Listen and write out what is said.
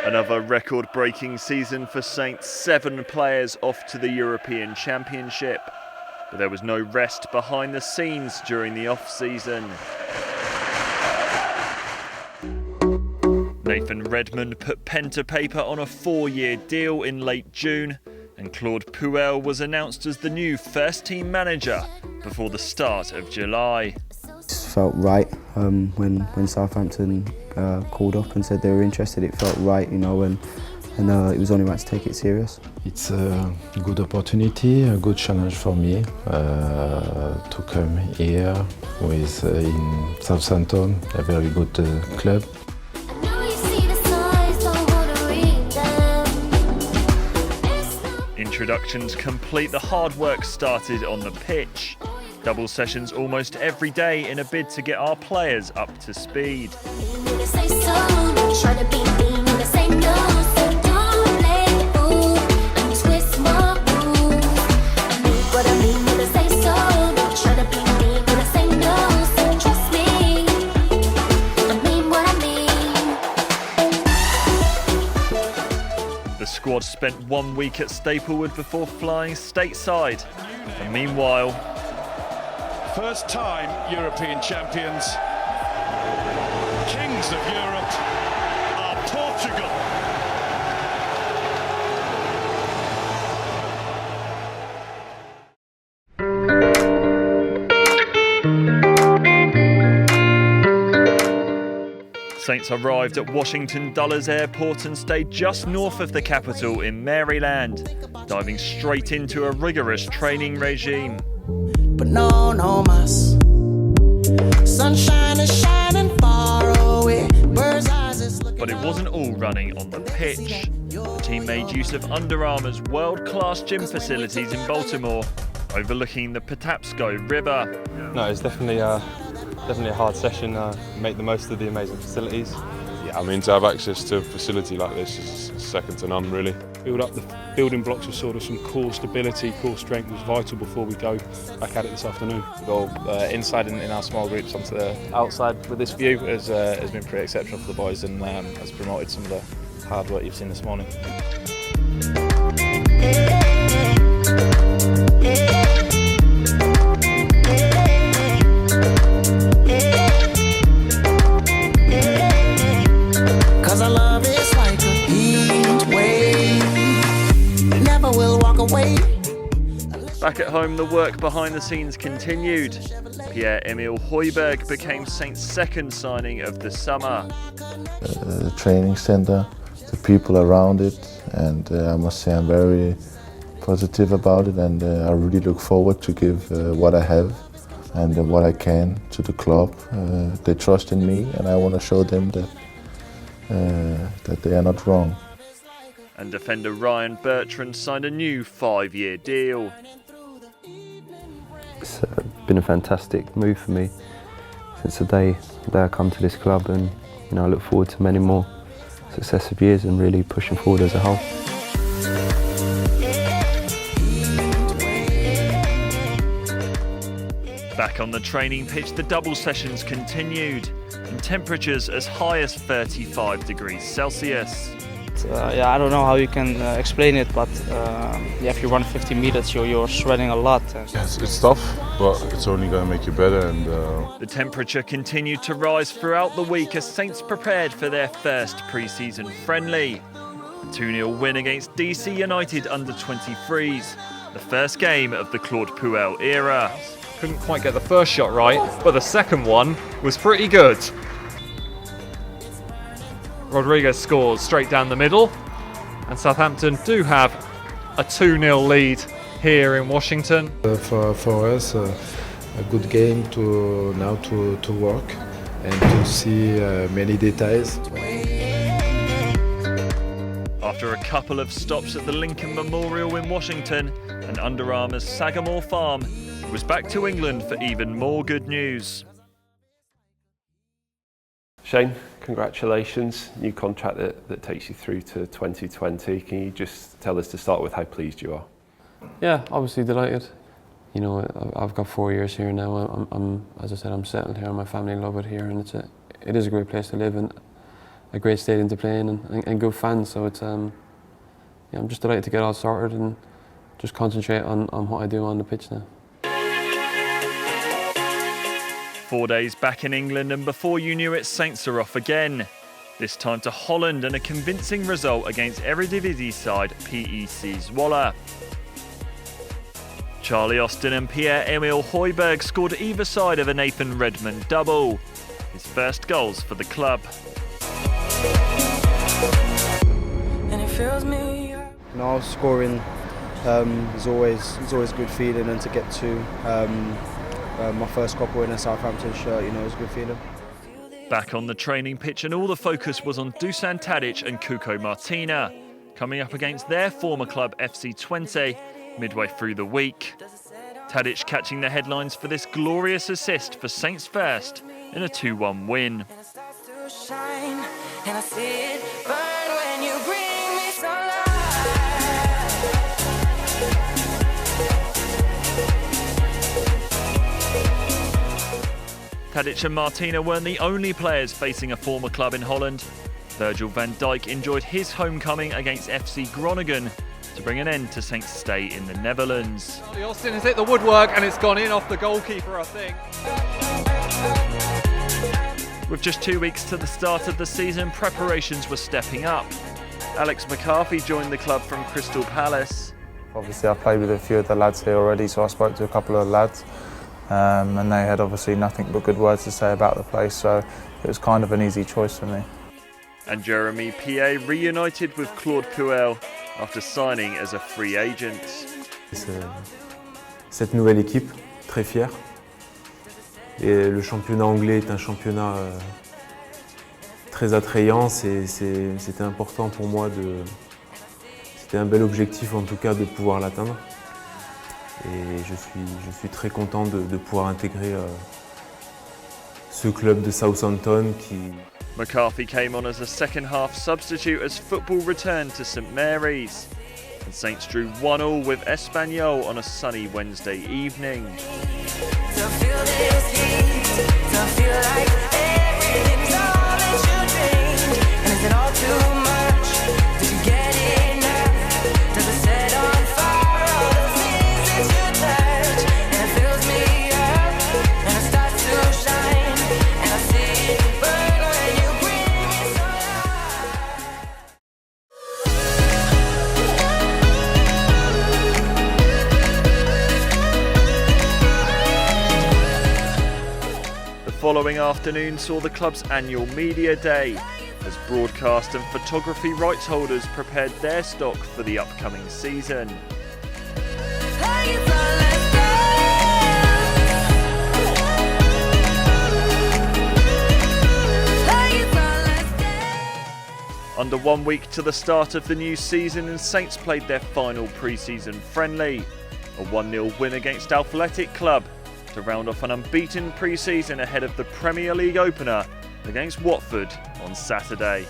Another record-breaking season for Saints, 7 players off to the European Championship. But there was no rest behind the scenes during the off-season. Nathan Redmond put pen to paper on a 4-year deal in late June, and Claude Puel was announced as the new first-team manager before the start of July. It felt right when Southampton called up and said they were interested. It felt right, you know, and it was only right to take it serious. It's a good opportunity, a good challenge for me to come here with in Southampton, a very good club. Introductions complete, the hard work started on the pitch. Double sessions almost every day in a bid to get our players up to speed. The squad spent 1 week at Staplewood before flying stateside. And meanwhile, first time European champions, kings of Europe are Portugal. Saints arrived at Washington Dulles Airport and stayed just north of the capital in Maryland, diving straight into a rigorous training regime. But no mas. Sunshine is shining far away. Bird's eyes is looking. But it wasn't all running on the pitch. The team made use of Under Armour's world-class gym facilities in Baltimore, overlooking the Patapsco River. No, it's definitely a hard session. Make the most of the amazing facilities. Yeah, I mean, to have access to a facility like this is second to none, really. Build up the building blocks of sort of some core stability, core strength was vital before we go back at it this afternoon. Go inside in our small groups onto the outside with this view has been pretty exceptional for the boys and has promoted some of the hard work you've seen this morning. Back at home, the work behind the scenes continued. Pierre-Emile Højbjerg became Saints' second signing of the summer. The training center, the people around it, and I must say I'm very positive about it, and I really look forward to give what I have and what I can to the club. They trust in me, and I want to show them that they are not wrong. And defender Ryan Bertrand signed a new 5-year deal. It's been a fantastic move for me since the day I come to this club, and you know, I look forward to many more successive years and really pushing forward as a whole. Back on the training pitch, the double sessions continued, and temperatures as high as 35 degrees Celsius. Yeah, I don't know how you can explain it, but if you run 50 meters, you're sweating a lot. Yes, it's tough, but it's only going to make you better. And the temperature continued to rise throughout the week as Saints prepared for their first pre-season friendly. A 2-0 win against DC United under-23s, the first game of the Claude Puel era. Couldn't quite get the first shot right, but the second one was pretty good. Rodriguez scores straight down the middle, and Southampton do have a 2-0 lead here in Washington. For us, a good game to work and to see many details. After a couple of stops at the Lincoln Memorial in Washington and Under Armour's Sagamore Farm, it was back to England for even more good news. Shane, congratulations. New contract that takes you through to 2020. Can you just tell us to start with how pleased you are? Yeah, obviously delighted. You know, I've got 4 years here now. I'm as I said, I'm settled here. My family love it here, and it is a great place to live. And a great stadium to play in and good fans. So it's yeah, I'm just delighted to get all sorted and just concentrate on what I do on the pitch now. 4 days back in England, and before you knew it, Saints are off again. This time to Holland, and a convincing result against Eredivisie side PEC Zwolle. Charlie Austin and Pierre-Emile Højbjerg scored either side of a Nathan Redmond double, his first goals for the club. Now scoring is always a good feeling, and to get to my first couple in a Southampton shirt, you know, it's a good feeling. Back on the training pitch, and all the focus was on Dusan Tadic and Cuco Martina, coming up against their former club FC Twente midway through the week. Tadic catching the headlines for this glorious assist for Saints first in a 2-1 win. Tadic and Martina weren't the only players facing a former club in Holland. Virgil van Dijk enjoyed his homecoming against FC Groningen to bring an end to Saints' stay in the Netherlands. Austin has hit the woodwork and it's gone in off the goalkeeper, I think. With just 2 weeks to the start of the season, preparations were stepping up. Alex McCarthy joined the club from Crystal Palace. Obviously I played with a few of the lads here already, so I spoke to a couple of lads. And they had obviously nothing but good words to say about the place, so it was kind of an easy choice for me. And Jeremy Piet reunited with Claude Puel after signing as a free agent. Cette nouvelle équipe, très fière. Et le championnat anglais est un championnat très attrayant. C'était important pour moi c'était un bel objectif en tout cas de pouvoir l'atteindre. Et je suis très content de pouvoir intégrer ce club de Southampton qui... McCarthy came on as a second-half substitute as football returned to St Mary's. And Saints drew 1-1 with Espanyol on a sunny Wednesday evening. The following afternoon saw the club's annual media day, as broadcast and photography rights holders prepared their stock for the upcoming season. Under 1 week to the start of the new season, and Saints played their final pre-season friendly, a 1-0 win against Athletic Club, to round off an unbeaten pre-season ahead of the Premier League opener against Watford on Saturday.